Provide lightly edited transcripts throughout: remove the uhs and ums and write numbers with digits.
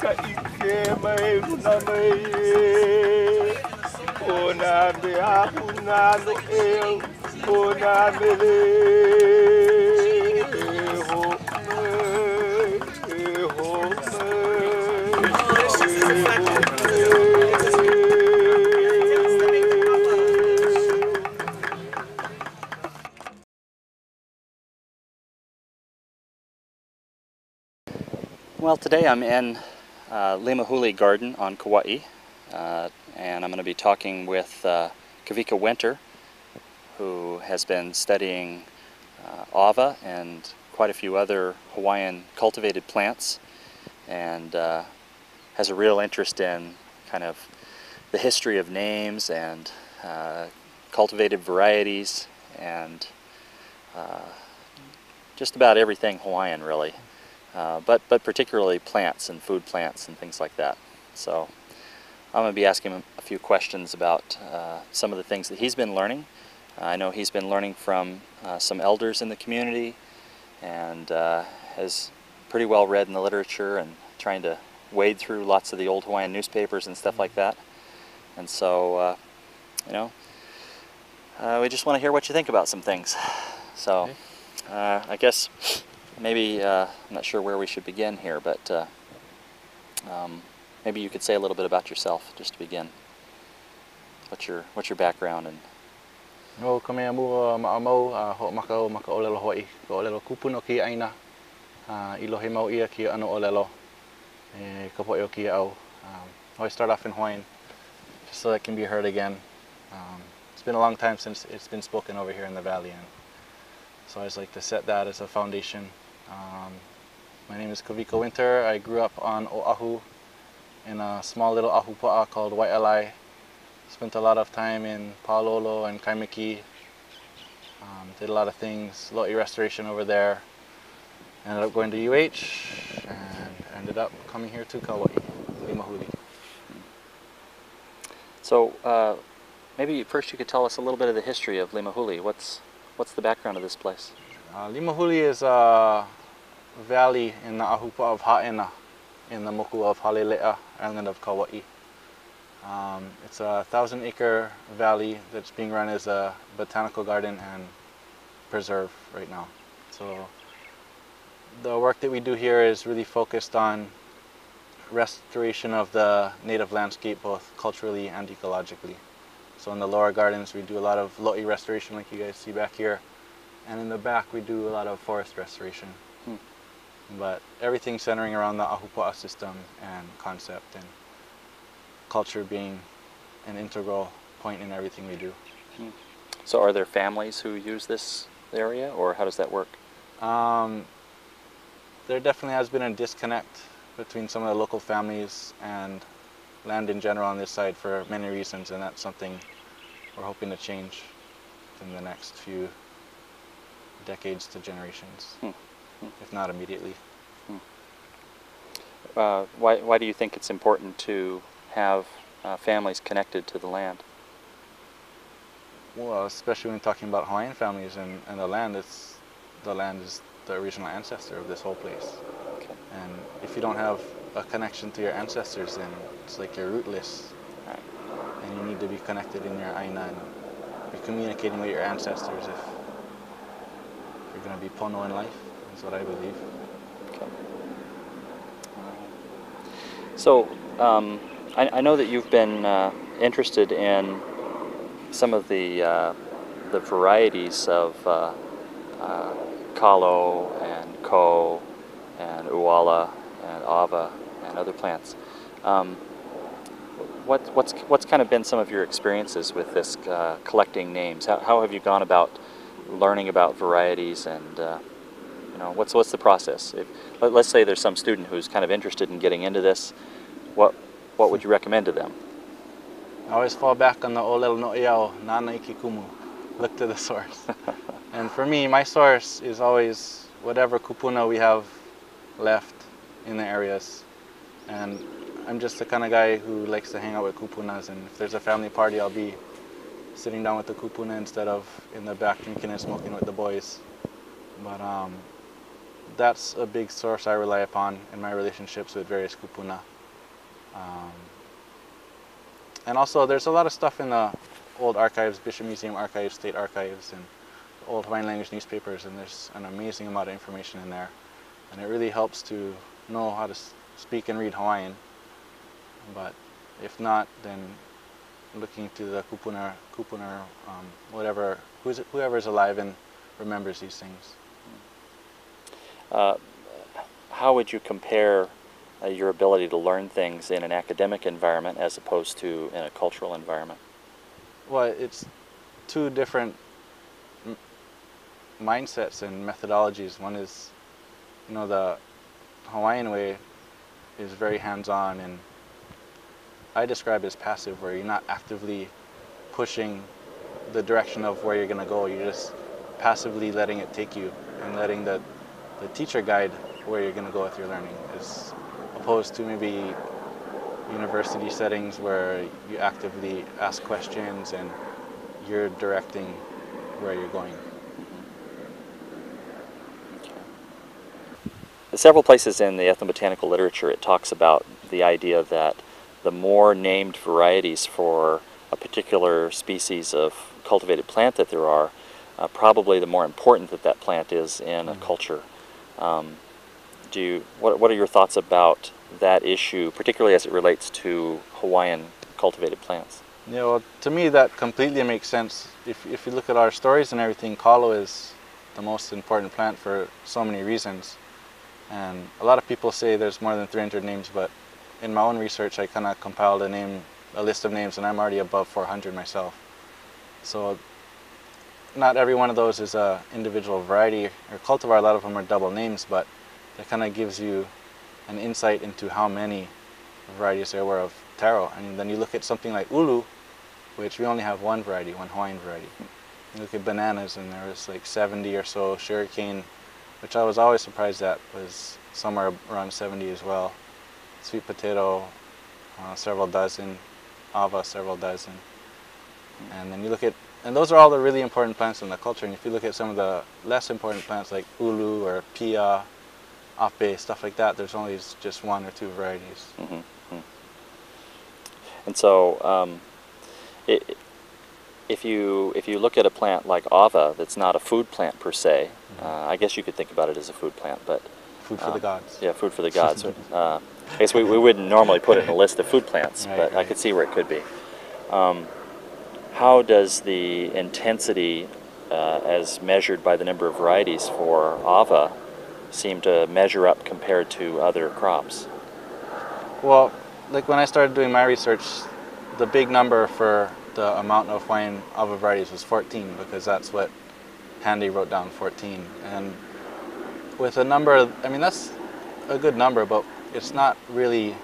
Well, today I'm in Limahuli Garden on Kauai, and I'm going to be talking with Kawika Winter, who has been studying Ava and quite a few other Hawaiian cultivated plants, and has a real interest in kind of the history of names and cultivated varieties and just about everything Hawaiian, really. But particularly plants and food plants and things like that. So I'm going to be asking him a few questions about some of the things that he's been learning. I know he's been learning from some elders in the community and has pretty well read in the literature and trying to wade through lots of the old Hawaiian newspapers and stuff like that. And so, you know, we just want to hear what you think about some things. So I guess maybe, I'm not sure where we should begin here, but maybe you could say a little bit about yourself, just to begin. What's your background? And no, kami amu maamau ho makau makaolelo Hawaii, kaolelo kupuno ki aina, ilohe mau ia ki ano olelo, kapoio ki au. I start off in Hawaiian, just so that can be heard again. It's been a long time since it's been spoken over here in the valley, and so I just like to set that as a foundation. My name is Kawika Winter. I grew up on Oahu in a small little ahu pa'a called Waialae. Spent a lot of time in Paololo and Kaimiki. Did a lot of things, lo'i restoration over there. Ended up going to UH and ended up coming here to Kauai, Limahuli. so maybe first you could tell us a little bit of the history of Limahuli. What's the background of this place? Limahuli is a valley in the ahupa of Ha'ena, in the moku of Halelea, island of Kauai. It's a 1,000-acre valley that's being run as a botanical garden and preserve right now. So the work that we do here is really focused on restoration of the native landscape, both culturally and ecologically. So in the lower gardens we do a lot of lo'i restoration, like you guys see back here. And in the back we do a lot of forest restoration. But everything centering around the ahupa'a system and concept, and culture being an integral point in everything we do. So are there families who use this area, or how does that work? There definitely has been a disconnect between some of the local families and land in general on this side for many reasons, and that's something we're hoping to change in the next few decades to generations, if not immediately. Why do you think it's important to have families connected to the land? Well, especially when talking about Hawaiian families and the land is the original ancestor of this whole place. Okay. And if you don't have a connection to your ancestors, then it's like you're rootless. Right. And you need to be connected in your aina and be communicating with your ancestors if you're going to be pono in life. That's what I believe. Okay. So I know that you've been interested in some of the varieties of kalo and ko and uala and ava and other plants. What's kind of been some of your experiences with this collecting names? How have you gone about learning about varieties, and you know, what's the process? Let's say there's some student who's kind of interested in getting into this. What would you recommend to them? I always fall back on the olel no iao nana ikikumu. Look to the source. And for me, my source is always whatever kupuna we have left in the areas. And I'm just the kind of guy who likes to hang out with kupunas, and if there's a family party, I'll be sitting down with the kupuna instead of in the back drinking and smoking with the boys. But that's a big source I rely upon in my relationships with various kupuna. Um, and also there's a lot of stuff in the old archives, Bishop Museum archives, state archives, and old Hawaiian language newspapers, and there's an amazing amount of information in there. And it really helps to know how to speak and read Hawaiian. But if not, then looking to the kupuna, whatever, whoever is alive and remembers these things. How would you compare your ability to learn things in an academic environment as opposed to in a cultural environment? Well, it's two different mindsets and methodologies. One is, the Hawaiian way is very hands-on, and I describe it as passive, where you're not actively pushing the direction of where you're going to go. You're just passively letting it take you and letting the teacher guide where you're going to go with your learning, as opposed to maybe university settings where you actively ask questions and you're directing where you're going. Several places in the ethnobotanical literature it talks about the idea that the more named varieties for a particular species of cultivated plant that there are, probably the more important that plant is in a culture. What are your thoughts about that issue, particularly as it relates to Hawaiian cultivated plants? Well, to me that completely makes sense. If you look at our stories and everything, kalo is the most important plant for so many reasons. And a lot of people say there's more than 300 names, but in my own research I kind of compiled a list of names, and I'm already above 400 myself. So not every one of those is a individual variety or cultivar. A lot of them are double names, but that kind of gives you an insight into how many varieties there were of taro. And then you look at something like ulu, which we only have one variety, one Hawaiian variety. You look at bananas, and there was like 70 or so. Sugarcane, which I was always surprised at, was somewhere around 70 as well. Sweet potato, several dozen. Ava, several dozen. And then you look at, and those are all the really important plants in the culture. And if you look at some of the less important plants like ulu or pia, ape, stuff like that, there's only just one or two varieties. Mm-hmm. And so, if you look at a plant like ava, that's not a food plant per se, I guess you could think about it as a food plant, but food for the gods. Yeah, food for the gods. I guess we wouldn't normally put it in a list of food plants, Right, but right. I could see where it could be. How does the intensity, as measured by the number of varieties for ava, seem to measure up compared to other crops? Well, like when I started doing my research, the big number for the amount of Hawaiian ava varieties was 14, because that's what Handy wrote down, 14. And with a number, I mean, that's a good number, but it's not really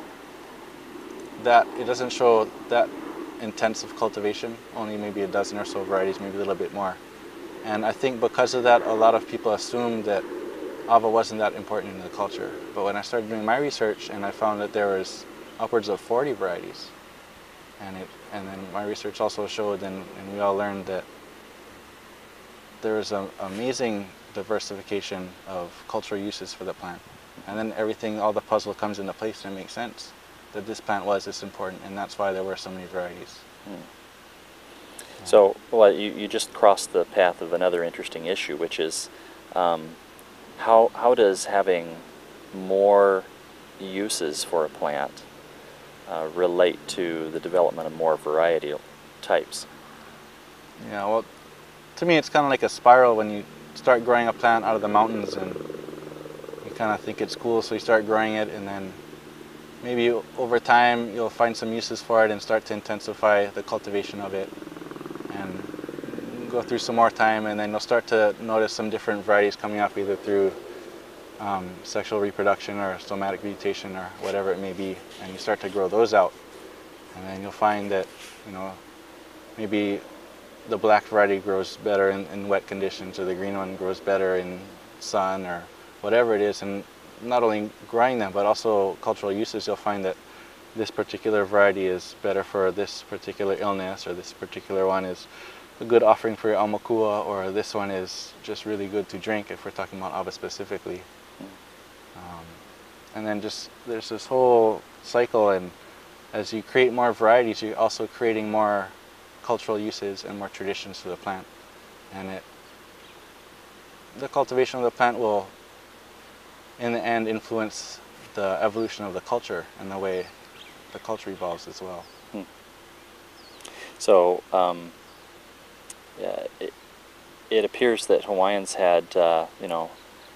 that, it doesn't show that intensive cultivation, only maybe a dozen or so varieties, maybe a little bit more. And I think because of that, a lot of people assumed that ava wasn't that important in the culture. But when I started doing my research, and I found that there was upwards of 40 varieties, and then my research also showed, and we all learned that there was an amazing diversification of cultural uses for the plant. And then everything, all the puzzle comes into place, and it makes sense that this plant was this important, and that's why there were so many varieties. So, well, you just crossed the path of another interesting issue, which is how does having more uses for a plant relate to the development of more variety types? Yeah, well, to me it's kind of like a spiral. When you start growing a plant out of the mountains, and you kind of think it's cool, so you start growing it, and then maybe over time you'll find some uses for it and start to intensify the cultivation of it, and go through some more time, and then you'll start to notice some different varieties coming up, either through sexual reproduction or somatic mutation or whatever it may be, and you start to grow those out. And then you'll find that, maybe the black variety grows better in wet conditions, or the green one grows better in sun, or whatever it is. And not only growing them, but also cultural uses, you'll find that this particular variety is better for this particular illness, or this particular one is a good offering for your aumakua, or this one is just really good to drink, if we're talking about ava specifically. And then just there's this whole cycle, and as you create more varieties, you're also creating more cultural uses and more traditions for the plant. And the cultivation of the plant will, in the end, influence the evolution of the culture and the way the culture evolves as well. So yeah, it appears that Hawaiians had, you know,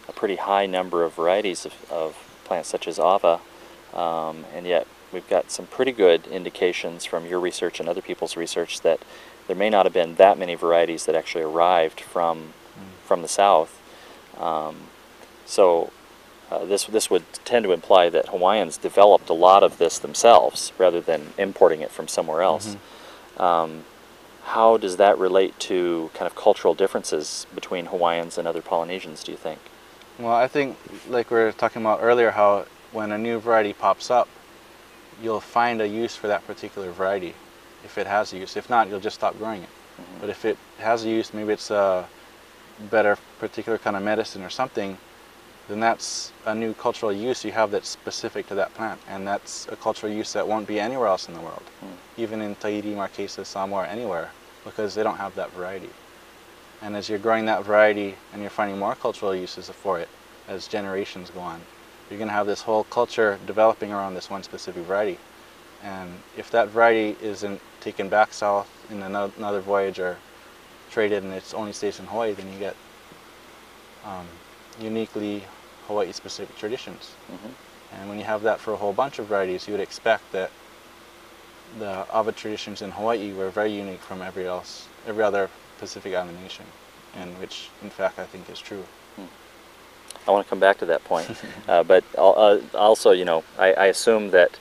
a pretty high number of varieties of plants such as Ava, and yet we've got some pretty good indications from your research and other people's research that there may not have been that many varieties that actually arrived from the south. So this would tend to imply that Hawaiians developed a lot of this themselves rather than importing it from somewhere else. How does that relate to kind of cultural differences between Hawaiians and other Polynesians, do you think? Well, I think, like we were talking about earlier, how when a new variety pops up, you'll find a use for that particular variety, if it has a use. If not, you'll just stop growing it. But if it has a use, maybe it's a better particular kind of medicine or something, then that's a new cultural use you have that's specific to that plant. And that's a cultural use that won't be anywhere else in the world, even in Tahiti, Marquesas, Samoa, anywhere, because they don't have that variety. And as you're growing that variety and you're finding more cultural uses for it as generations go on, you're going to have this whole culture developing around this one specific variety. And if that variety isn't taken back south in another voyage or traded and it only stays in Hawaii, then you get uniquely Hawaii-specific traditions. And when you have that for a whole bunch of varieties, you would expect that the Ava traditions in Hawaii were very unique from every other Pacific Island nation, and which, in fact, I think is true. I want to come back to that point, but also, you know, I assume that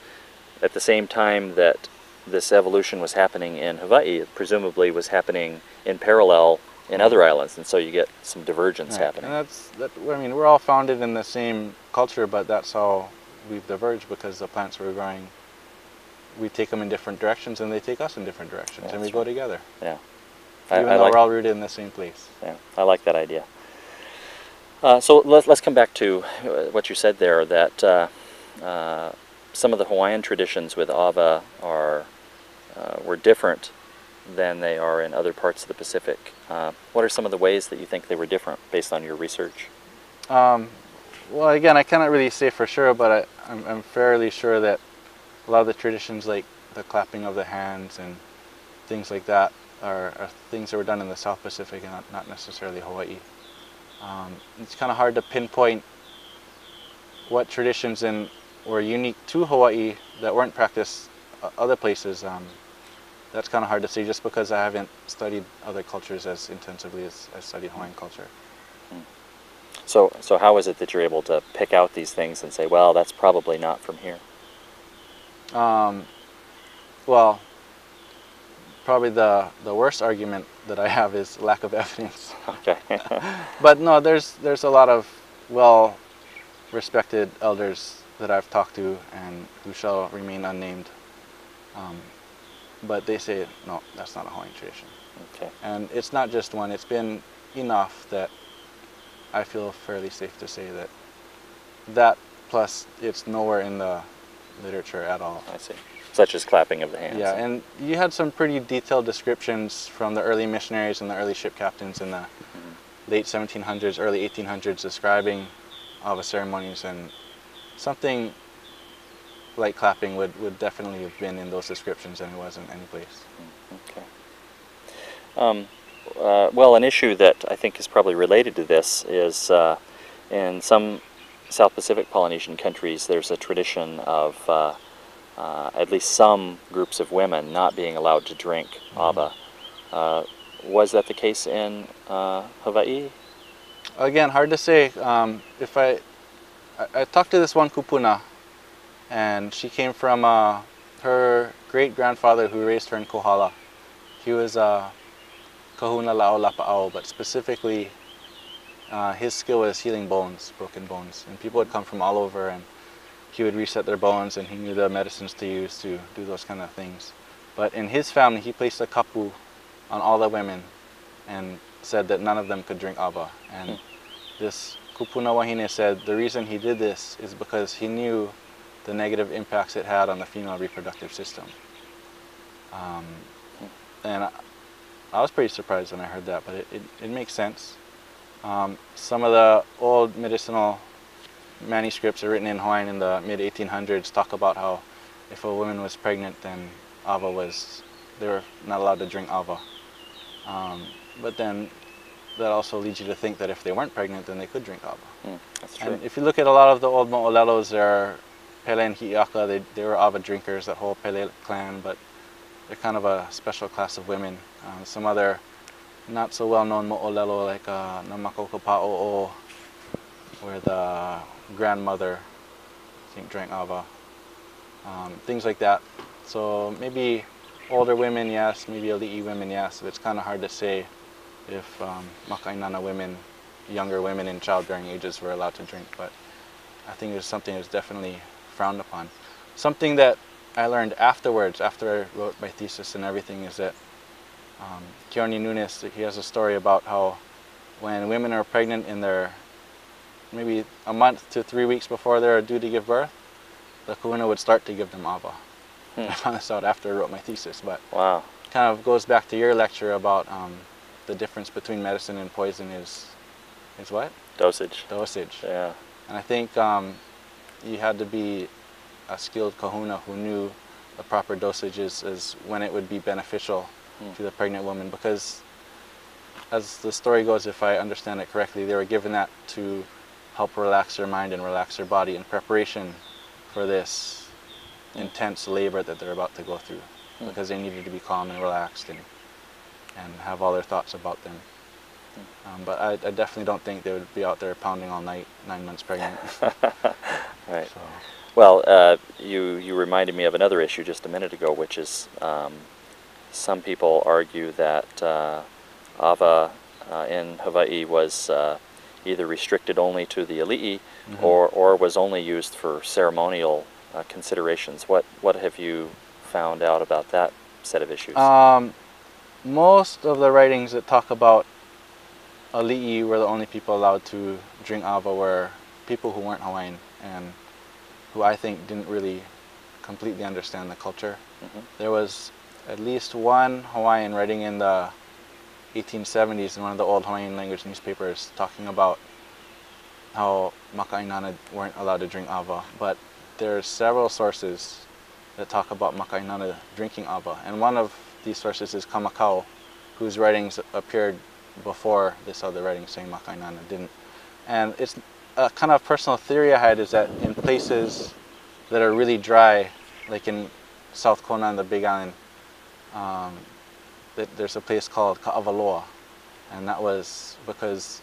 at the same time that this evolution was happening in Hawaii, it presumably was happening in parallel in other islands, and so you get some divergence happening. And I mean, we're all founded in the same culture, but that's how we've diverged, because the plants we're growing, we take them in different directions, and they take us in different directions, and we go together. Yeah. Even though we're all rooted in the same place. Yeah, I like that idea. So let's come back to what you said there, that some of the Hawaiian traditions with Ava were different than they are in other parts of the Pacific. What are some of the ways that you think they were different based on your research? Well, again, I cannot really say for sure, but I'm fairly sure that a lot of the traditions, like the clapping of the hands and things like that, are things that were done in the South Pacific and not necessarily Hawaii. It's kind of hard to pinpoint what traditions were unique to Hawaii that weren't practiced other places. That's kind of hard to say, just because I haven't studied other cultures as intensively as I studied Hawaiian culture. So how is it that you're able to pick out these things and say, well, that's probably not from here? Well, probably the worst argument that I have is lack of evidence. Okay. But no, there's a lot of well-respected elders that I've talked to and who shall remain unnamed. But they say, no, that's not a Hawaiian tradition. Okay. And it's not just one. It's been enough that I feel fairly safe to say that plus it's nowhere in the literature at all. I see. Such as clapping of the hands. Yeah, and you had some pretty detailed descriptions from the early missionaries and the early ship captains in the late 1700s, early 1800s, describing Ava ceremonies, and something like clapping would definitely have been in those descriptions, and it wasn't any place. Okay. Well, an issue that I think is probably related to this is in some South Pacific Polynesian countries, there's a tradition of at least some groups of women not being allowed to drink Ava. Was that the case in Hawaii? Again, hard to say. If I talked to this one kupuna, and she came from her great-grandfather who raised her in Kohala. He was a kahuna lao lapa'au, but specifically his skill was healing bones, broken bones. And people would come from all over, and he would reset their bones, and he knew the medicines to use to do those kind of things. But in his family, he placed a kapu on all the women and said that none of them could drink Ava. And this kupuna wahine said the reason he did this is because he knew the negative impacts it had on the female reproductive system. And I was pretty surprised when I heard that, but it makes sense. Some of the old medicinal manuscripts are written in Hawaiian in the mid-1800s talk about how if a woman was pregnant, then they were not allowed to drink Ava. But then that also leads you to think that if they weren't pregnant, then they could drink Ava. That's true. And if you look at a lot of the old mo'olelos, they're Pele and Hi'iaka, they were Ava drinkers, that whole Pele clan, but they're kind of a special class of women. Some other not so well-known mo'olelo like Namakoko Pa'o'o, where the grandmother, I think, drank Ava. Things like that. So maybe older women, yes, maybe ali'i women, yes, but it's kind of hard to say if maka'inana women, younger women in childbearing ages were allowed to drink, but I think it's something that's definitely frowned upon. Something that I learned afterwards, after I wrote my thesis and everything, is that Keone Nunes, he has a story about how when women are pregnant in their maybe a month to 3 weeks before they're due to give birth, the kahuna would start to give them Ava. I found this out after I wrote my thesis, but wow. Kind of goes back to your lecture about the difference between medicine and poison is what? Dosage. Dosage. Yeah. And I think you had to be a skilled kahuna who knew the proper dosages as when it would be beneficial to the pregnant woman, because as the story goes, if I understand it correctly, they were given that to help relax their mind and relax their body in preparation for this intense labor that they're about to go through, because they needed to be calm and relaxed and have all their thoughts about them. But I definitely don't think they would be out there pounding all night, 9 months pregnant. Right. So. Well, you reminded me of another issue just a minute ago, which is some people argue that Ava in Hawaii was either restricted only to the ali'i or was only used for ceremonial considerations. What have you found out about that set of issues? Most of the writings that talk about ali'i were the only people allowed to drink Ava were people who weren't Hawaiian and who I think didn't really completely understand the culture. There was at least one Hawaiian writing in the 1870s in one of the old Hawaiian language newspapers talking about how maka'inana weren't allowed to drink Ava, but there are several sources that talk about maka'inana drinking Ava, and one of these sources is Kamakau, whose writings appeared before this other writing saying maka'inana didn't. And it's a kind of personal theory I had, is that in places that are really dry, like in South Kona and the Big Island, there's a place called Ka'avaloa, and that was because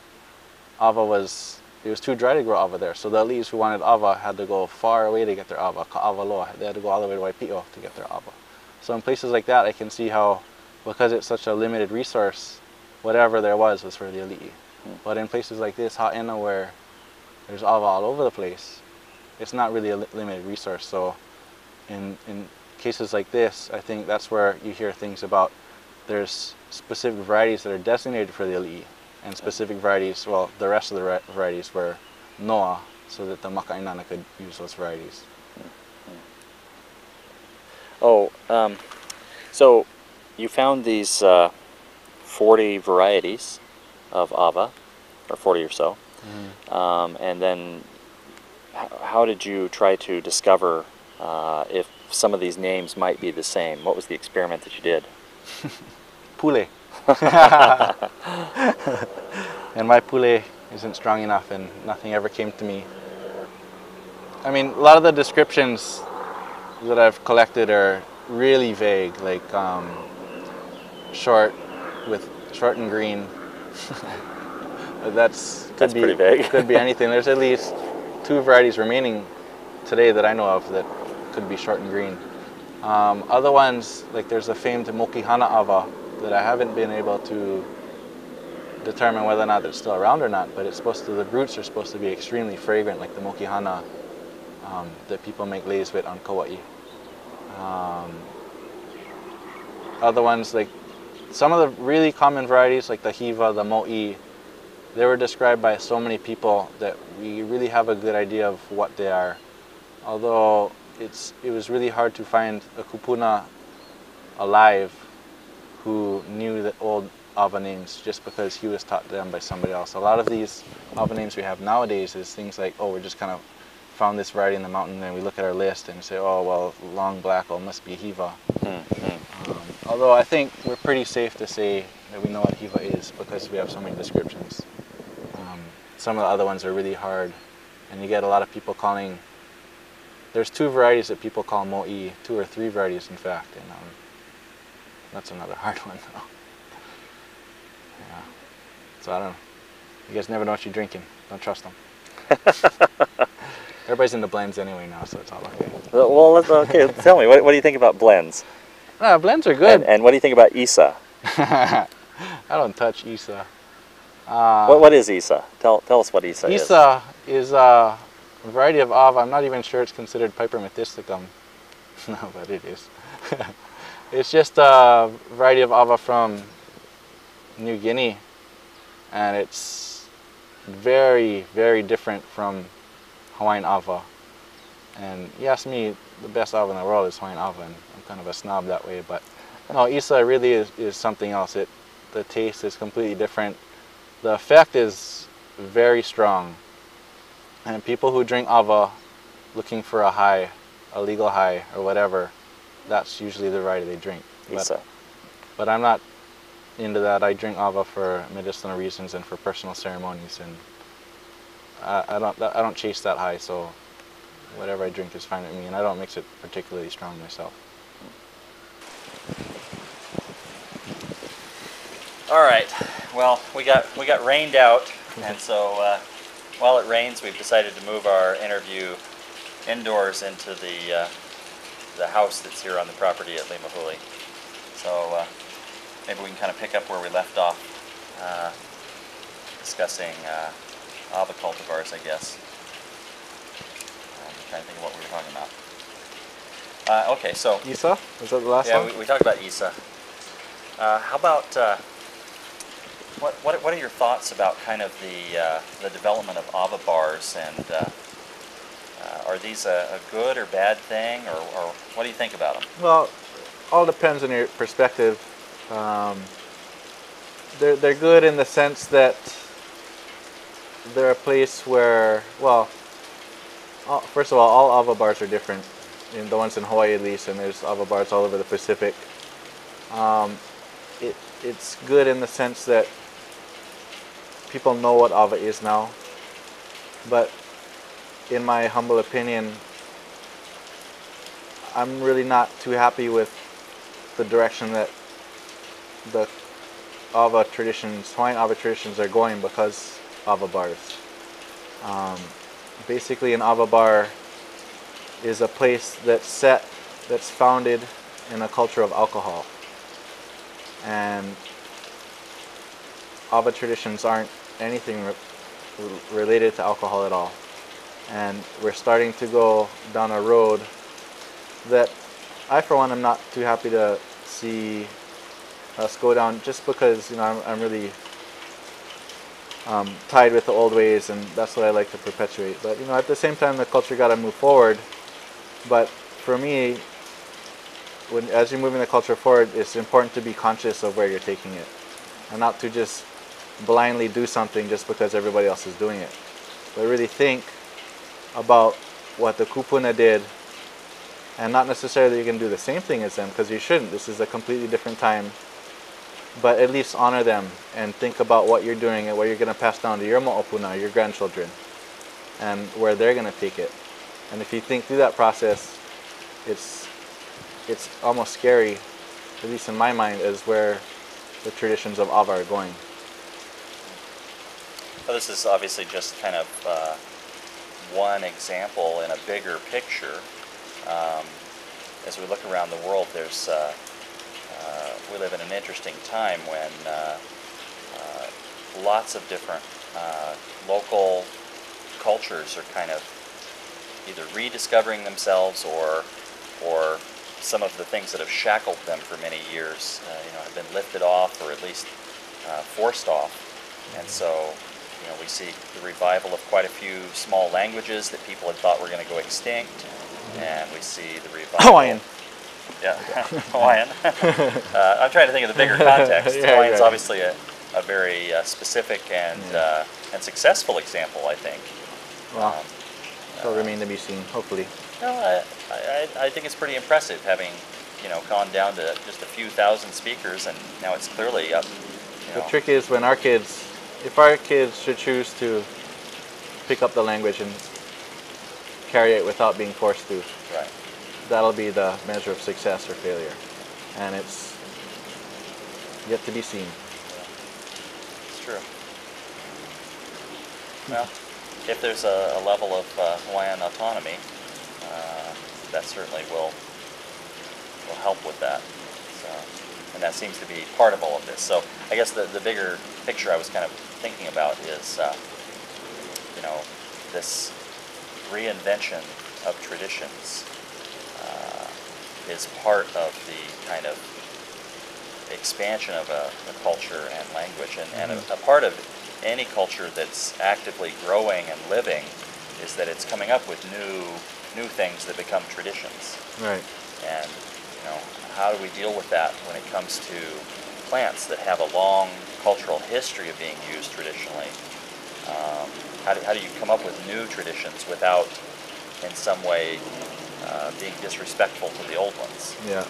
Ava was too dry to grow Ava there. So the ali'is who wanted Ava had to go far away to get their Ava, Ka'avaloa. They had to go all the way to Waipio to get their Ava. So in places like that, I can see how, because it's such a limited resource, whatever there was for the ali'i. But in places like this, Ha'ena, where there's Ava all over the place, it's not really a limited resource. So in cases like this, I think that's where you hear things about there's specific varieties that are designated for the ali'i, and specific varieties, well, the rest of the varieties were noa, so that the maka'inana could use those varieties. Oh, so you found these 40 varieties of Ava, or 40 or so, and then how did you try to discover if some of these names might be the same? What was the experiment that you did? Pule. And my pule isn't strong enough, and nothing ever came to me. I mean, a lot of the descriptions that I've collected are really vague, like short and green. That's pretty vague. Could be anything. There's at least 2 varieties remaining today that I know of that could be short and green. Other ones, like there's a famed Mokihana Ava that I haven't been able to determine whether or not it's still around or not, but the roots are supposed to be extremely fragrant, like the Mokihana that people make leis with on Kauai. Other ones, like some of the really common varieties, like the Hiva, the Mo'i, they were described by so many people that we really have a good idea of what they are. Although it was really hard to find a kupuna alive who knew the old Ava names just because he was taught them by somebody else. A lot of these Ava names we have nowadays is things like, oh, we're just kind of found this variety in the mountain and we look at our list and say, oh, well, long black, oh, must be Hiva. Although I think we're pretty safe to say that we know what Hiva is because we have so many descriptions. Some of the other ones are really hard, and you get a lot of people calling. There's 2 varieties that people call mo'i, 2 or 3 varieties in fact, and that's another hard one though. Yeah. So I don't know. You guys never know what you're drinking. Don't trust them. Everybody's into blends anyway now, so it's all okay. Well, okay. Tell me, what do you think about blends? Blends are good. And what do you think about Isa? I don't touch Isa. What is Isa? Tell us what Isa is. Isa is a variety of Ava. I'm not even sure it's considered Piper methysticum. No, but it is. It's just a variety of Ava from New Guinea, and it's very, very different from Hawaiian Ava. And you ask me, the best Ava in the world is Hawaiian Ava, and I'm kind of a snob that way, but no, Isa really is something else. The taste is completely different. The effect is very strong, and people who drink Ava looking for a high, a legal high or whatever, that's usually the variety they drink. Isa. But I'm not into that. I drink Ava for medicinal reasons and for personal ceremonies, and I don't chase that high, so whatever I drink is fine with me, and I don't mix it particularly strong myself. All right. Well, we got rained out, and so while it rains, we've decided to move our interview indoors into the house that's here on the property at Limahuli. So maybe we can kind of pick up where we left off, discussing Ava cultivars, I guess. I'm trying to think of what we were talking about. Okay, so Isa? Was that the last one? Yeah, we talked about Isa. How about what are your thoughts about kind of the development of Ava bars, and are these a good or bad thing, or what do you think about them? Well, all depends on your perspective. They're good in the sense that they're a place where, well, first of all Ava bars are different. In the ones in Hawaii at least, and there's Ava bars all over the Pacific. It's good in the sense that people know what Ava is now, but in my humble opinion, I'm really not too happy with the direction that the Ava traditions, Hawaiian Ava traditions are going because Ava bars. Basically an Ava bar is a place that's founded in a culture of alcohol. And Ava traditions aren't anything related to alcohol at all. And we're starting to go down a road that I, for one, am not too happy to see us go down, just because, you know, I'm really tied with the old ways, and that's what I like to perpetuate. But, you know, at the same time, the culture got to move forward. But for me, as you're moving the culture forward, it's important to be conscious of where you're taking it, and not to just blindly do something just because everybody else is doing it, but really think about what the kupuna did, and not necessarily you can do the same thing as them, because you shouldn't. This is a completely different time, but at least honor them and think about what you're doing and what you're going to pass down to your mo'opuna, your grandchildren, and where they're going to take it. And if you think through that process, it's almost scary, at least in my mind, as where the traditions of Ava are going. Well, this is obviously just kind of one example in a bigger picture. As we look around the world, there's we live in an interesting time when lots of different local cultures are kind of either rediscovering themselves, or some of the things that have shackled them for many years, have been lifted off, or at least forced off. And so, we see the revival of quite a few small languages that people had thought were going to go extinct. and we see the revival. Hawaiian. Yeah, Hawaiian. I'm trying to think of the bigger context. Yeah, Hawaiian's right. obviously a very specific and successful example, I think. Well, it'll remain to be seen, hopefully. No, I think it's pretty impressive having, gone down to just a few thousand speakers, and now it's clearly up. The trick is when if our kids should choose to pick up the language and carry it without being forced to, Right. that'll be the measure of success or failure. And it's yet to be seen. It's true. Well, if there's a level of Hawaiian autonomy, that certainly will help with that. So, and that seems to be part of all of this. So I guess the bigger picture I was kind of thinking about is, this reinvention of traditions is part of the kind of expansion of a culture and language, and a part of any culture that's actively growing and living is that it's coming up with new things that become traditions. Right. And how do we deal with that when it comes to plants that have a long cultural history of being used traditionally? How do you come up with new traditions without, in some way, being disrespectful to the old ones? Yeah.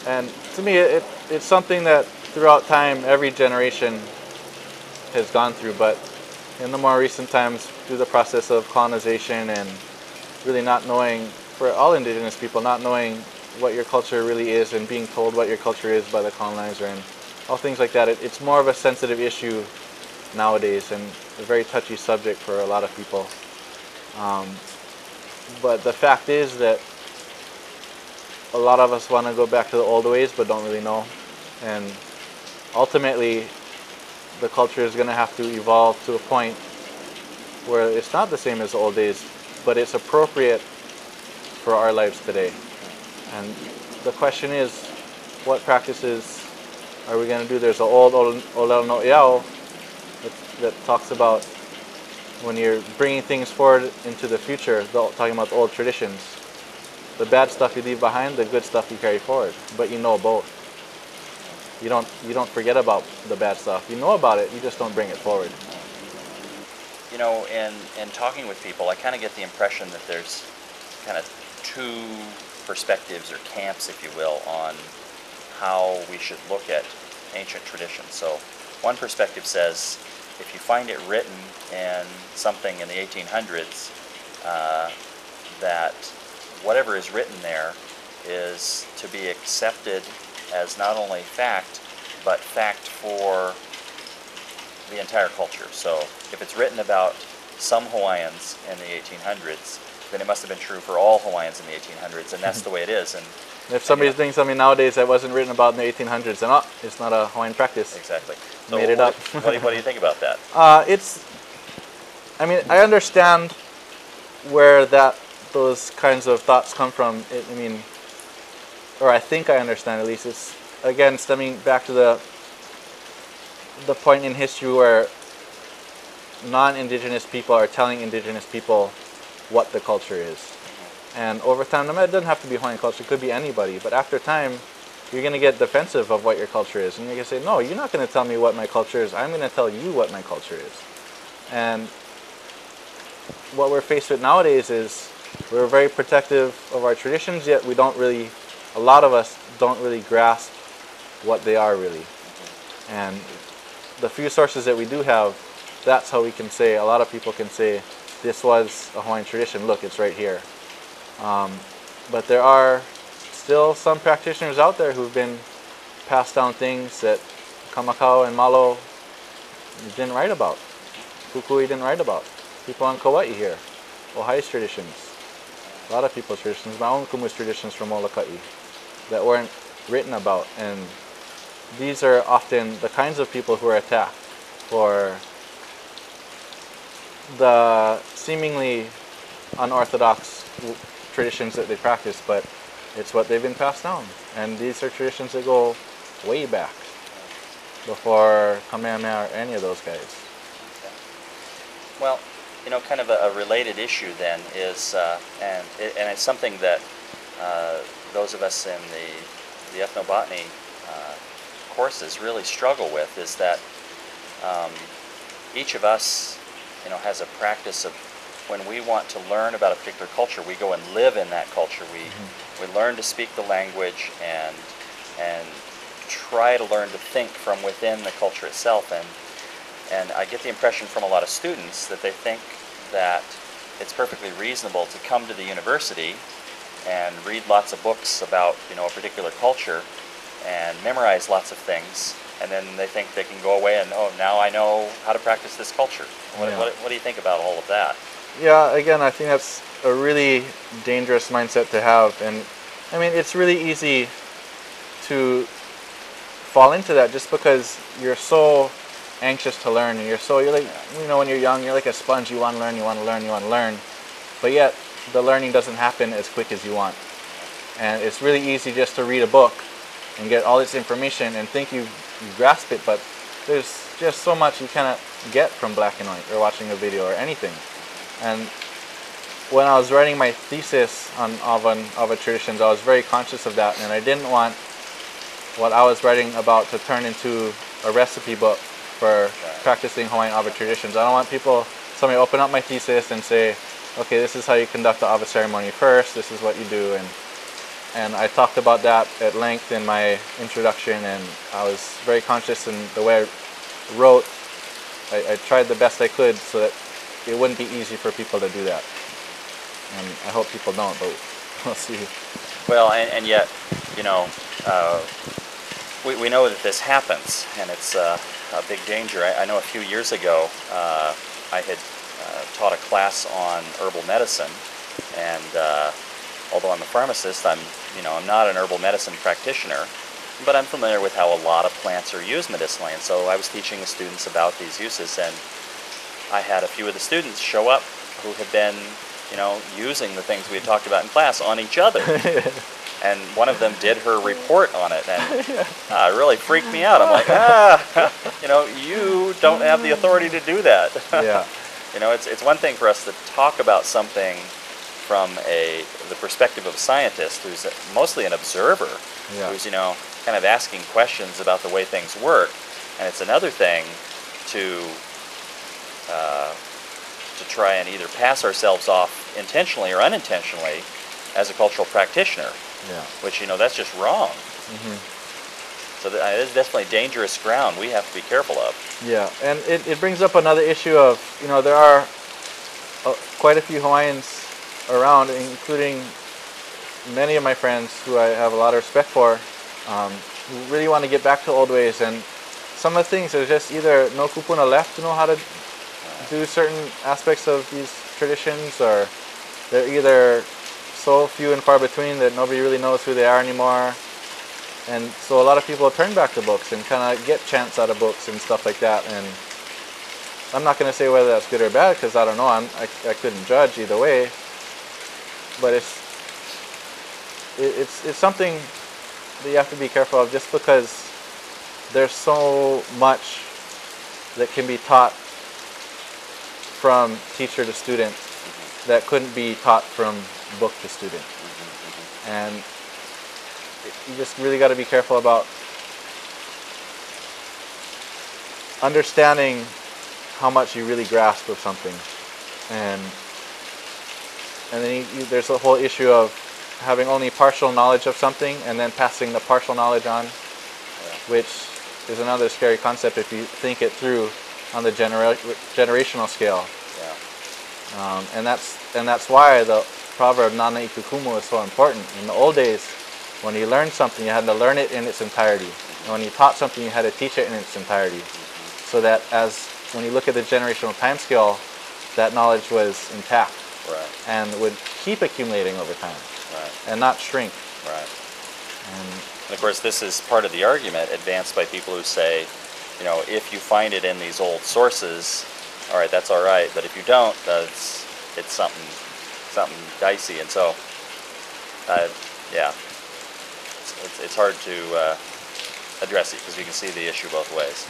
And to me, it's something that throughout time, every generation has gone through, but in the more recent times, through the process of colonization and really not knowing, for all indigenous people, not knowing what your culture really is and being told what your culture is by the colonizer and all things like that, it's more of a sensitive issue nowadays and a very touchy subject for a lot of people. But the fact is that a lot of us want to go back to the old ways but don't really know, and ultimately the culture is going to have to evolve to a point where it's not the same as the old days, but it's appropriate for our lives today. And the question is, what practices are we going to do? There's an old Olel no Iao that talks about when you're bringing things forward into the future, talking about the old traditions. The bad stuff you leave behind, the good stuff you carry forward. But you know both. You don't forget about the bad stuff. You know about it, you just don't bring it forward. In talking with people, I kind of get the impression that there's kind of two perspectives or camps, if you will, on how we should look at ancient traditions. So one perspective says, if you find it written in something in the 1800s, that whatever is written there is to be accepted as not only fact, but fact for the entire culture. So if it's written about some Hawaiians in the 1800s, then it must have been true for all Hawaiians in the 1800s, and that's the way it is. And if somebody's doing something nowadays that wasn't written about in the 1800s, then it's not a Hawaiian practice. Exactly. So made it up. What do you think about that? I understand where those kinds of thoughts come from. Or I think I understand at least. It's again stemming back to the point in history where non-indigenous people are telling indigenous people what the culture is. And over time, it doesn't have to be Hawaiian culture, it could be anybody, but after time, you're going to get defensive of what your culture is. And you're going to say, no, you're not going to tell me what my culture is, I'm going to tell you what my culture is. And what we're faced with nowadays is we're very protective of our traditions, yet a lot of us don't really grasp what they are really. And the few sources that we do have, that's how we can say, a lot of people can say, this was a Hawaiian tradition, look, it's right here. But there are still some practitioners out there who've been passed down things that Kamakau and Malo didn't write about. Kukui didn't write about. People on Kauai here, Ohai's traditions, a lot of people's traditions, my own Kumu's traditions from Molokai that weren't written about. And these are often the kinds of people who are attacked for the seemingly unorthodox traditions that they practice, but it's what they've been passed down. And these are traditions that go way back, before Kamehameha or any of those guys. Well, you know, kind of a related issue then is, and it's something that those of us in the ethnobotany courses really struggle with, is that each of us, you know, has a practice of when we want to learn about a particular culture, we go and live in that culture. We learn to speak the language and try to learn to think from within the culture itself. And I get the impression from a lot of students that they think that it's perfectly reasonable to come to the university and read lots of books about, you know, a particular culture and memorize lots of things, and then they think they can go away and, oh, now I know how to practice this culture. What do you think about all of that? Yeah, again, I think that's a really dangerous mindset to have. And I mean, it's really easy to fall into that just because you're so anxious to learn, and you're like, you know, when you're young, you're like a sponge. You want to learn, you want to learn, you want to learn, but yet the learning doesn't happen as quick as you want. And it's really easy just to read a book and get all this information and think you grasp it, but there's just so much you cannot get from black and white or watching a video or anything. And when I was writing my thesis on Ava and Ava traditions, I was very conscious of that, and I didn't want what I was writing about to turn into a recipe book for practicing Hawaiian Ava traditions. I don't want somebody open up my thesis and say, okay, this is how you conduct the Ava ceremony first, this is what you do. And I talked about that at length in my introduction, and I was very conscious in the way I wrote. I tried the best I could so that it wouldn't be easy for people to do that. And I hope people don't, but we'll see. Well, and yet, you know, we know that this happens, and it's a big danger. I know a few years ago, I had taught a class on herbal medicine, and although I'm a pharmacist, I'm not an herbal medicine practitioner, but I'm familiar with how a lot of plants are used medicinally, and so I was teaching the students about these uses, and I had a few of the students show up who had been, you know, using the things we had talked about in class on each other. And one of them did her report on it, and it really freaked me out. I'm like, you know, you don't have the authority to do that. Yeah. You know, it's one thing for us to talk about something from the perspective of a scientist who's mostly an observer, who's, you know, kind of asking questions about the way things work, and it's another thing to try and either pass ourselves off intentionally or unintentionally as a cultural practitioner, which, you know, that's just wrong. So that is definitely dangerous ground we have to be careful of. Yeah, and it brings up another issue of, you know, there are quite a few Hawaiians around, including many of my friends who I have a lot of respect for, who really want to get back to old ways, and some of the things are just either no kupuna left to know how to do certain aspects of these traditions, or they're either so few and far between that nobody really knows who they are anymore. And so a lot of people turn back to books and kind of get chants out of books and stuff like that. And I'm not going to say whether that's good or bad, because I don't know. I couldn't judge either way. But it's something that you have to be careful of, just because there's so much that can be taught from teacher to student that couldn't be taught from book to student. And you just really got to be careful about understanding how much you really grasp of something, and then there's a whole issue of having only partial knowledge of something and then passing the partial knowledge on, which is another scary concept if you think it through on the generational scale. And that's why the proverb "Nana ikukumu" is so important. In the old days, when you learned something, you had to learn it in its entirety. And when you taught something, you had to teach it in its entirety. So that when you look at the generational time scale, that knowledge was intact. And would keep accumulating over time. And not shrink. And of course, this is part of the argument advanced by people who say, you know, if you find it in these old sources, all right, that's all right. But if you don't, it's something dicey. And so, yeah. It's hard to address it because you can see the issue both ways.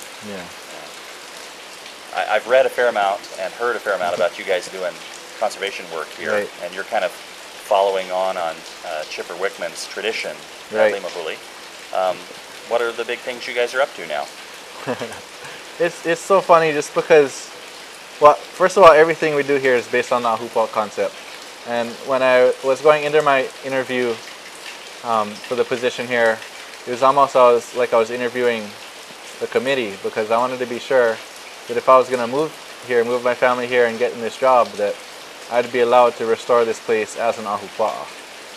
I've read a fair amount and heard a fair amount about you guys doing conservation work here, Right. and you're kind of following on Chipper Wickman's tradition Right. at Limahuli. What are the big things you guys are up to now? It's so funny just because, well, first of all, everything we do here is based on the ahupua'a concept. And when I was going into my interview for the position here, it was almost like I was interviewing the committee, because I wanted to be sure that if I was going to move here, move my family here and get in this job, that I'd be allowed to restore this place as an ahupua'a.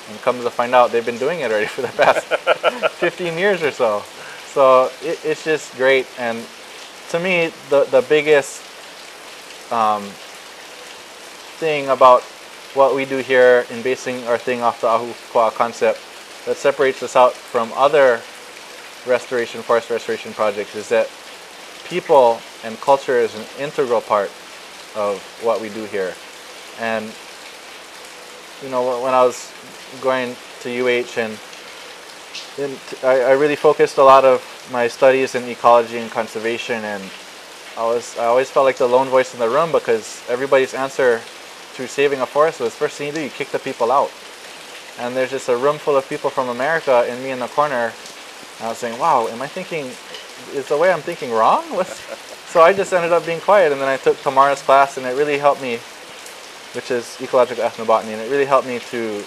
And come to find out, they've been doing it already for the past 15 years or so. So it's just great. And to me, the biggest thing about what we do here in basing our thing off the ahupua'a concept that separates us out from other forest restoration projects is that people and culture is an integral part of what we do here. And you know, when I was going to UH, and I really focused a lot of my studies in ecology and conservation, and I always felt like the lone voice in the room, because everybody's answer to saving a forest was, first thing you do, you kick the people out. And there's just a room full of people from America and me in the corner, and I was saying, wow, is the way I'm thinking wrong? So I just ended up being quiet, and then I took Tamara's class, and it really helped me, which is ecological ethnobotany, and it really helped me to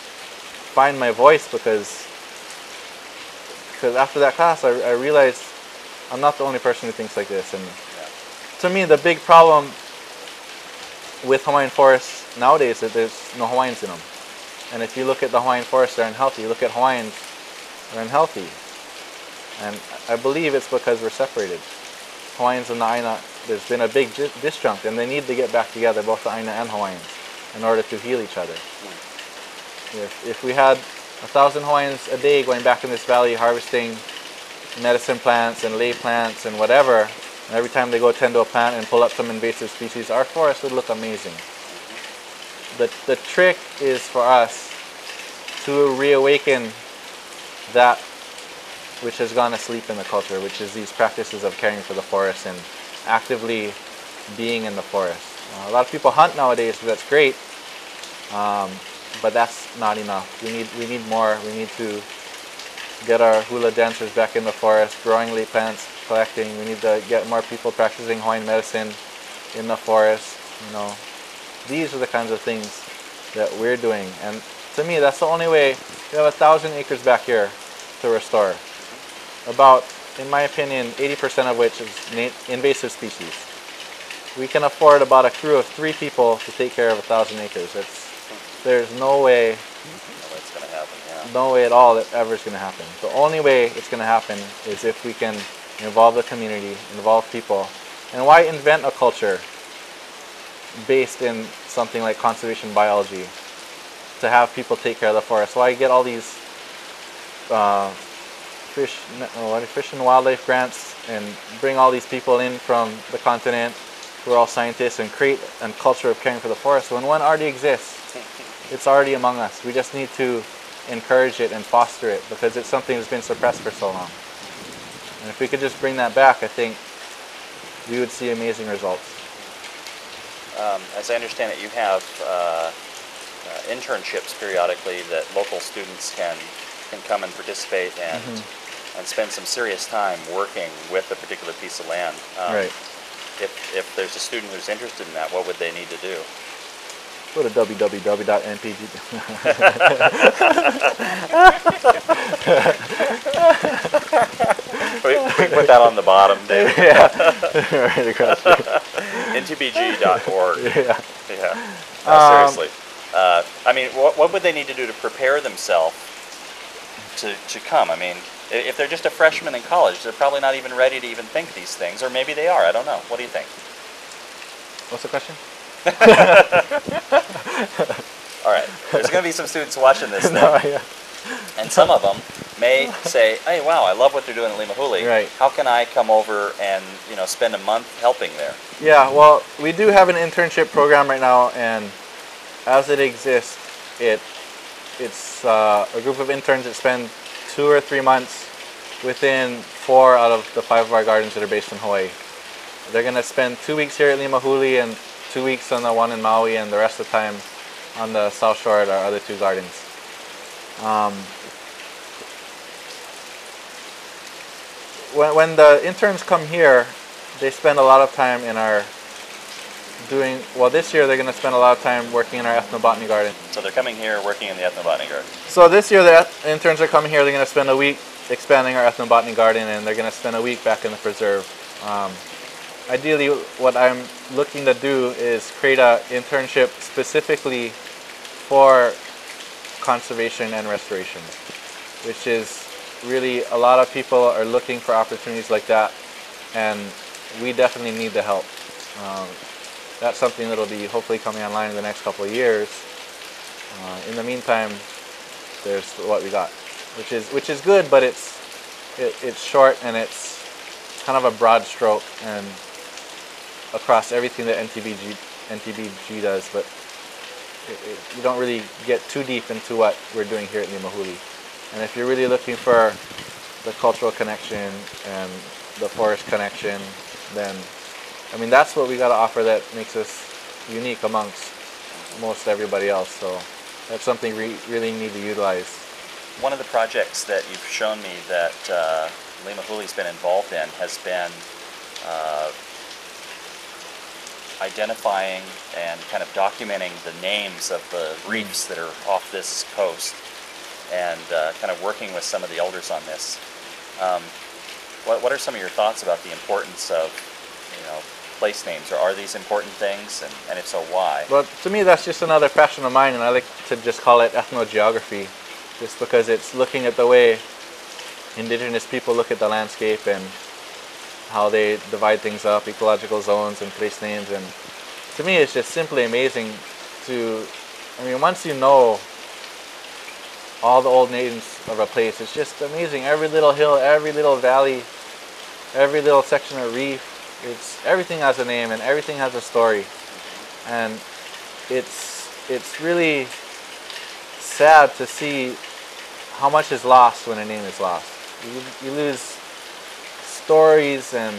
find my voice, because after that class I realized I'm not the only person who thinks like this. And to me, the big problem with Hawaiian forests nowadays is that there's no Hawaiians in them. And if you look at the Hawaiian forests, they're unhealthy. You look at Hawaiians, they're unhealthy. And I believe it's because we're separated. Hawaiians and the Aina, there's been a big disjunct, and they need to get back together, both the Aina and Hawaiians, in order to heal each other. If we had 1,000 Hawaiians a day going back in this valley harvesting medicine plants and lay plants and whatever, and every time they go tend to a plant and pull up some invasive species, our forest would look amazing. The trick is for us to reawaken that which has gone asleep in the culture, which is these practices of caring for the forest and actively being in the forest. A lot of people hunt nowadays, so that's great, but that's not enough. We need more. We need to get our hula dancers back in the forest, growing late plants, collecting. We need to get more people practicing Hawaiian medicine in the forest. You know, these are the kinds of things that we're doing, and to me, that's the only way. We have 1,000 acres back here to restore. About, in my opinion, 80% of which is invasive species. We can afford about a crew of 3 people to take care of 1,000 acres. There's no way, That's going to happen, yeah. no way at all that ever is going to happen. The only way it's going to happen is if we can involve the community, involve people. And why invent a culture based in something like conservation biology to have people take care of the forest? Why get all these fish and wildlife grants and bring all these people in from the continent who are all scientists and create a culture of caring for the forest when one already exists? It's already among us. We just need to encourage it and foster it, because it's something that's been suppressed for so long. And if we could just bring that back, I think we would see amazing results. As I understand it, you have internships periodically that local students can come and participate and spend some serious time working with a particular piece of land. Right. If there's a student who's interested in that, what would they need to do? Go to www.npg. we can put that on the bottom, David. Yeah. Right across. ntbg.org. Yeah. Yeah. No, seriously. I mean, what would they need to do to prepare themselves to come? I mean, if they're just a freshman in college, they're probably not even ready to even think these things, or maybe they are. I don't know. What do you think? What's the question? All right. There's going to be some students watching this thing. No, yeah. And some of them may say, hey, wow, I love what they're doing at Limahuli. Right. How can I come over and, spend a month helping there? Yeah, well, we do have an internship program right now, and as it exists, it's a group of interns that spend 2 or 3 months within 4 out of the 5 of our gardens that are based in Hawaii. they're going to spend 2 weeks here at Limahuli and 2 weeks on the one in Maui, and the rest of the time on the south shore at our other 2 gardens. When the interns come here, they spend a lot of time in our this year they're going to spend a lot of time working in our ethnobotany garden. So they're coming here working in the ethnobotany garden. So this year the interns are coming here, they're going to spend a week expanding our ethnobotany garden, and they're going to spend a week back in the preserve. Ideally, what I'm looking to do is create an internship specifically for conservation and restoration, which is really, a lot of people are looking for opportunities like that, and we definitely need the help. That's something that will be hopefully coming online in the next couple of years. In the meantime, there's what we got, which is good, but it's short, and it's kind of a broad stroke and across everything that NTBG does, but you don't really get too deep into what we're doing here at Limahuli. And if you're really looking for the cultural connection and the forest connection, then I mean, that's what we got to offer that makes us unique amongst most everybody else. So that's something we really need to utilize. One of the projects that you've shown me that Limahuli's been involved in has been identifying and kind of documenting the names of the reefs that are off this coast, and kind of working with some of the elders on this. What are some of your thoughts about the importance of, place names, or are these important things, and if so, why? Well, to me, that's just another passion of mine, and I like to just call it ethnogeography, just because it's looking at the way indigenous people look at the landscape and how they divide things up, ecological zones and place names. And to me, it's just simply amazing once you know all the old names of a place, it's just amazing. Every little hill, every little valley, every little section of reef, everything has a name and everything has a story. And it's really sad to see how much is lost when a name is lost. You lose stories, and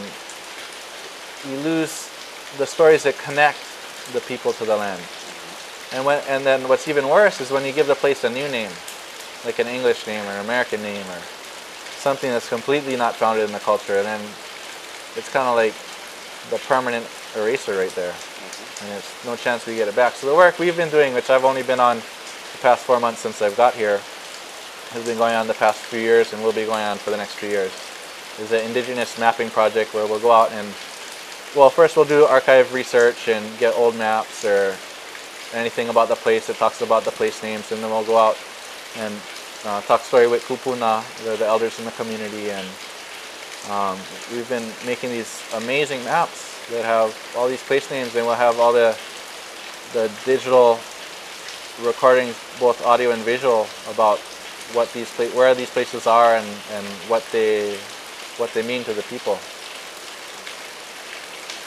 you lose the stories that connect the people to the land. And then what's even worse is when you give the place a new name, like an English name or an American name or something that's completely not founded in the culture, and then it's kind of like the permanent eraser right there, and there's no chance we get it back. So the work we've been doing, which I've only been on the past 4 months since I've got here, has been going on the past few years and will be going on for the next few years, is an indigenous mapping project where we'll go out and, first we'll do archive research and get old maps or anything about the place that talks about the place names, and then we'll go out and talk story with kupuna, the elders in the community, and we've been making these amazing maps that have all these place names, and we'll have all the digital recordings, both audio and visual, about where these places are and what they mean to the people.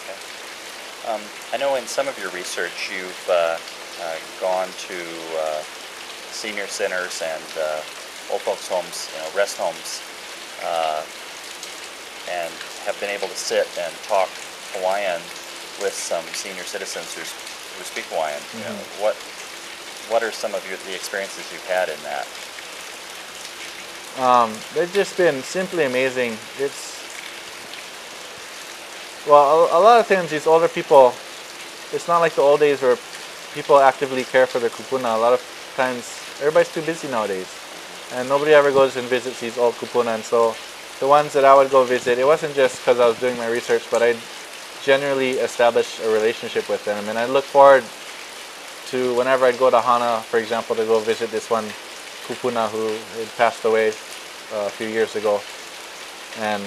Okay. I know in some of your research you've gone to senior centers and old folks' homes, rest homes, and have been able to sit and talk Hawaiian with some senior citizens who speak Hawaiian. Mm-hmm. What are some of the experiences you've had in that? They've just been simply amazing. A lot of times these older people, it's not like the old days where people actively care for their kupuna. A lot of times everybody's too busy nowadays, and nobody ever goes and visits these old kupuna. And so the ones that I would go visit, it wasn't just because I was doing my research, but I generally established a relationship with them, and I look forward to whenever I'd go to Hana, for example, to go visit this one kupuna who had passed away a few years ago, and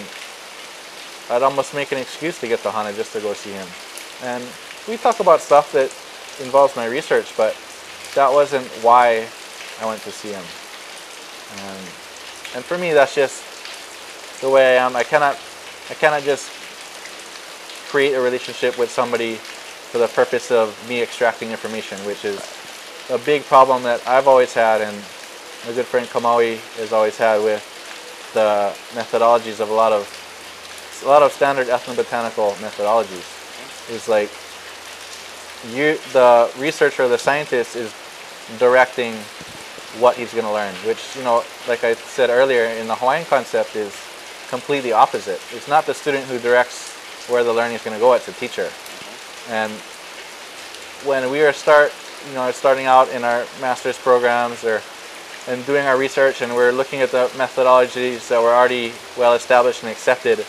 I'd almost make an excuse to get to Hana just to go see him. And we talk about stuff that involves my research, but that wasn't why I went to see him. And for me, that's just the way I am. I cannot just create a relationship with somebody for the purpose of me extracting information, which is a big problem that I've always had, and my good friend Kamaui has always had with the methodologies of a lot of a lot of standard ethnobotanical methodologies. Is like the researcher, the scientist, is directing what he's going to learn, which, you know, like I said earlier, in the Hawaiian concept is completely opposite. It's not the student who directs where the learning is going to go, it's the teacher. And when we are starting out in our master's programs and doing our research, and we're looking at the methodologies that were already well established and accepted,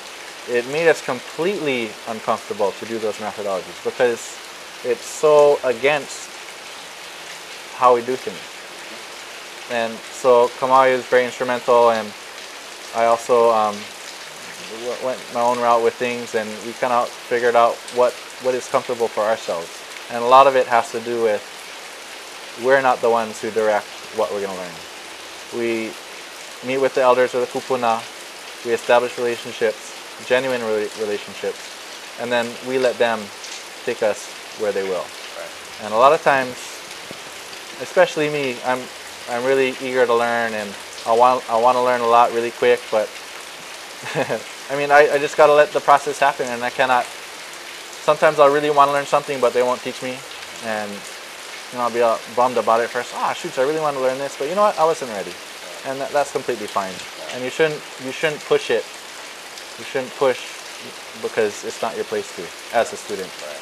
it made us completely uncomfortable to do those methodologies because it's so against how we do things. And so Kamau is very instrumental, and I also went my own route with things, and we kind of figured out what is comfortable for ourselves. And a lot of it has to do with we're not the ones who direct what we're going to learn. We meet with the elders of the kupuna, we establish relationships, genuine relationships, and then we let them take us where they will. Right. And a lot of times, especially me, I'm really eager to learn, and I want to learn a lot really quick, but I mean, I just got to let the process happen, and I cannot. Sometimes I'll really want to learn something, but they won't teach me, and you know, I'll be bummed about it first. Ah, shoot, I really want to learn this, but you know what? I wasn't ready, and that's completely fine. And you shouldn't push it. You shouldn't push because it's not your place to, as a student. Right.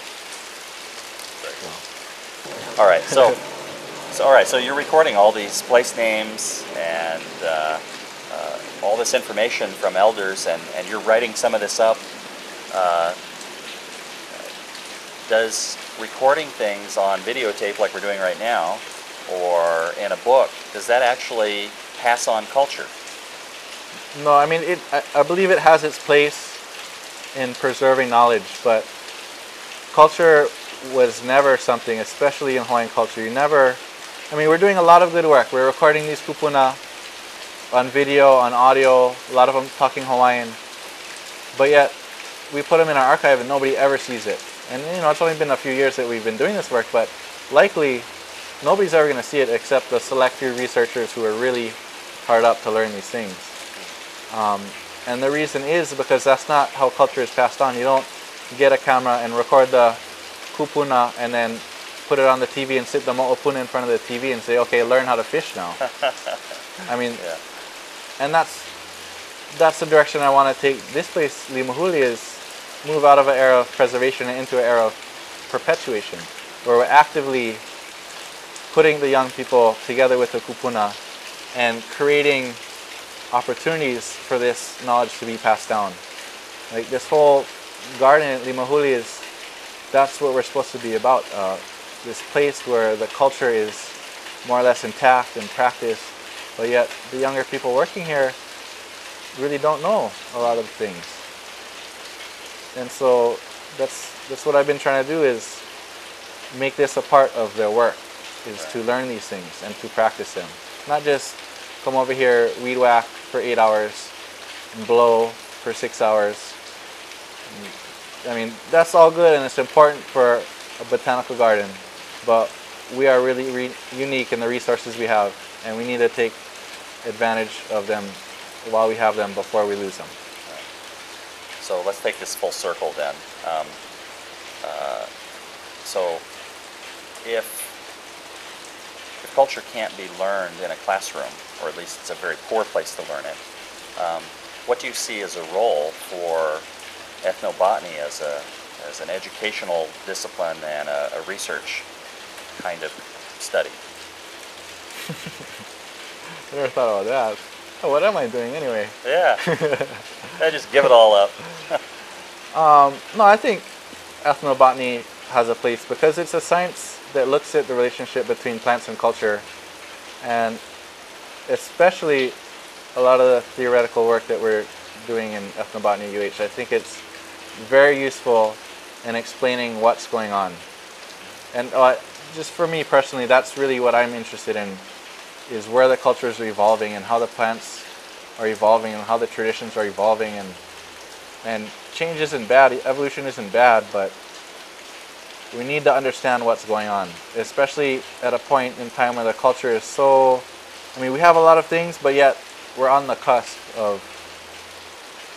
All right. So you're recording all these place names and all this information from elders, and you're writing some of this up. Does recording things on videotape like we're doing right now, or in a book, does that actually pass on culture? No, I mean, I believe it has its place in preserving knowledge, but culture was never something, especially in Hawaiian culture, I mean, we're doing a lot of good work. We're recording these kupuna on video, on audio, a lot of them talking Hawaiian, but yet we put them in our archive and nobody ever sees it. And you know, it's only been a few years that we've been doing this work, but likely nobody's ever going to see it except the select few researchers who are really hard up to learn these things. And the reason is because that's not how culture is passed on. You don't get a camera and record the kupuna and then put it on the TV and sit the mo'opuna in front of the TV and say, okay, learn how to fish now. I mean, yeah. And that's the direction I want to take this place, Limahuli, is move out of an era of preservation and into an era of perpetuation, where we're actively putting the young people together with the kupuna and creating opportunities for this knowledge to be passed down. Like this whole garden at Limahuli that's what we're supposed to be about. This place where the culture is more or less intact and practiced, but yet the younger people working here really don't know a lot of things. And so that's what I've been trying to do, is make this a part of their work, is to learn these things and to practice them. Not just come over here, weed whack for 8 hours, and blow for 6 hours. I mean, that's all good and it's important for a botanical garden, but we are really unique in the resources we have, and we need to take advantage of them while we have them before we lose them. So let's take this full circle then. So if culture can't be learned in a classroom, or at least it's a very poor place to learn it, what do you see as a role for ethnobotany as an educational discipline and a research kind of study? I never thought about that. Oh, what am I doing anyway? Yeah. I just give it all up. No, I think ethnobotany has a place because it's a science that looks at the relationship between plants and culture, and especially a lot of the theoretical work that we're doing in Ethnobotany UH. I think it's very useful in explaining what's going on. And just for me personally, that's really what I'm interested in, is where the cultures are evolving and how the plants are evolving and how the traditions are evolving. And change isn't bad, evolution isn't bad, but we need to understand what's going on, especially at a point in time where the culture is so, I mean, we have a lot of things, but yet we're on the cusp of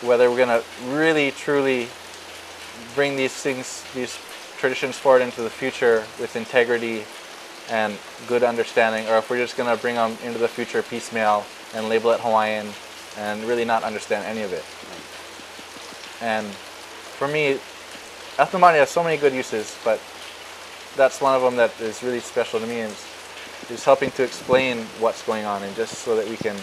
whether we're going to really, truly bring these things, these traditions forward into the future with integrity and good understanding, or if we're just going to bring them into the future piecemeal and label it Hawaiian and really not understand any of it. And for me, Ethnobotany has so many good uses, but that's one of them that is really special to me, is helping to explain what's going on, and just so that we can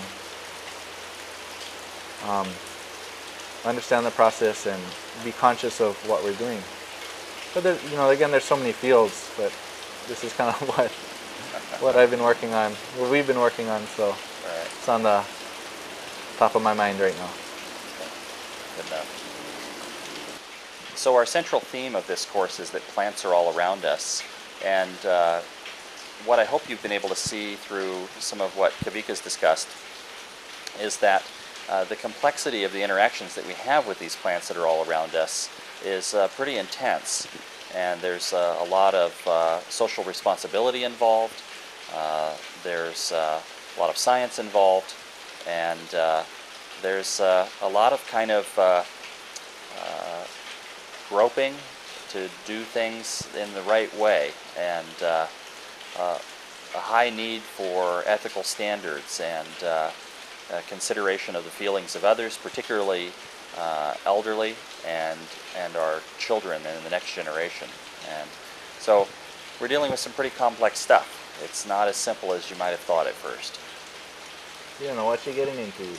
understand the process and be conscious of what we're doing. But there, you know, again, there's so many fields, but this is kind of what I've been working on, what we've been working on, so it's on the top of my mind right now. Good enough. So our central theme of this course is that plants are all around us, and what I hope you've been able to see through some of what Kawika's discussed is that the complexity of the interactions that we have with these plants that are all around us is pretty intense, and there's a lot of social responsibility involved, there's a lot of science involved, and there's a lot of kind of groping to do things in the right way, and a high need for ethical standards and consideration of the feelings of others, particularly elderly and our children and the next generation. And so we're dealing with some pretty complex stuff. It's not as simple as you might have thought at first. You don't know what you're getting into.